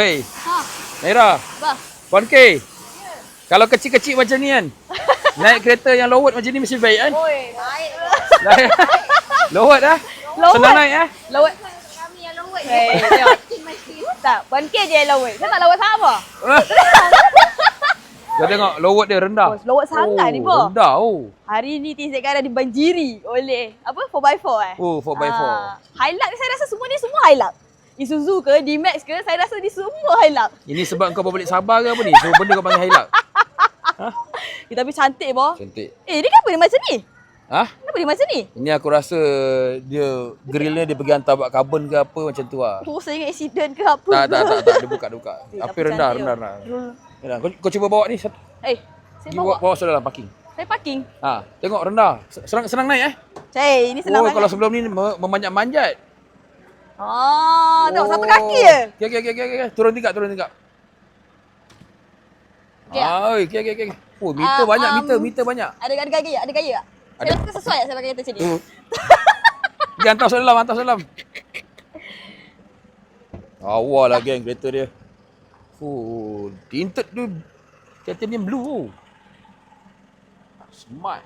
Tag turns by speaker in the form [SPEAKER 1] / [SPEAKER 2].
[SPEAKER 1] Hei,
[SPEAKER 2] Ha,
[SPEAKER 1] Naira,
[SPEAKER 2] bah.
[SPEAKER 1] Puan K. Kalau kecil-kecil macam ni kan, naik kereta yang low macam ni mesti baik kan?
[SPEAKER 2] Oi, baik.
[SPEAKER 1] Low dah.
[SPEAKER 2] Low
[SPEAKER 1] Senang naik
[SPEAKER 2] Lawat. Kami yang lawat. Tengok. Tak, Puan K je yang lawat. Saya tak lawat sangat apa.
[SPEAKER 1] Kau tengok low dia rendah.
[SPEAKER 2] Oh, lawat sangat ni, Bo.
[SPEAKER 1] Rendah
[SPEAKER 2] Hari ni TZ Garden dibanjiri oleh apa? 4x4
[SPEAKER 1] Oh, 4x4.
[SPEAKER 2] Hilux ni saya rasa semua ni semua Hilux. Isuzu ke, D-Max ke, saya rasa ni semua Hilux.
[SPEAKER 1] Ini sebab kau balik Sabah ke apa ni? So benda kau panggil Hilux.
[SPEAKER 2] Tapi cantik, Bo.
[SPEAKER 1] Cantik.
[SPEAKER 2] Dia kenapa dia macam ni?
[SPEAKER 1] Ha?
[SPEAKER 2] Kenapa dia macam ni?
[SPEAKER 1] Ini aku rasa dia grillnya dia pergi hantar buat karbon ke apa macam tu lah.
[SPEAKER 2] Oh, saya ingat accident ke apa.
[SPEAKER 1] Tak. Dia buka.
[SPEAKER 2] Eh,
[SPEAKER 1] Api
[SPEAKER 2] tapi
[SPEAKER 1] rendah.
[SPEAKER 2] cantik,
[SPEAKER 1] Rendah. Kau cuba bawa ni.
[SPEAKER 2] saya
[SPEAKER 1] Pergi
[SPEAKER 2] bawa.
[SPEAKER 1] bawa dalam parking.
[SPEAKER 2] Saya parking.
[SPEAKER 1] Ha, tengok rendah. Senang naik
[SPEAKER 2] Ini senang
[SPEAKER 1] Oh,
[SPEAKER 2] sangat.
[SPEAKER 1] kalau sebelum ni memanjat-manjat.
[SPEAKER 2] Tengok satu kaki je.
[SPEAKER 1] Okey. Turun tingkat.
[SPEAKER 2] Okey.
[SPEAKER 1] Okey. Oh, meter banyak.
[SPEAKER 2] Ada gaya tak? Ada gaya tak? Saya rasa sesuai tak saya pakai kereta macam ni?
[SPEAKER 1] Dia hantar salam. Awal lah geng kereta dia. Oh, tinted tu titanium blue. Smart.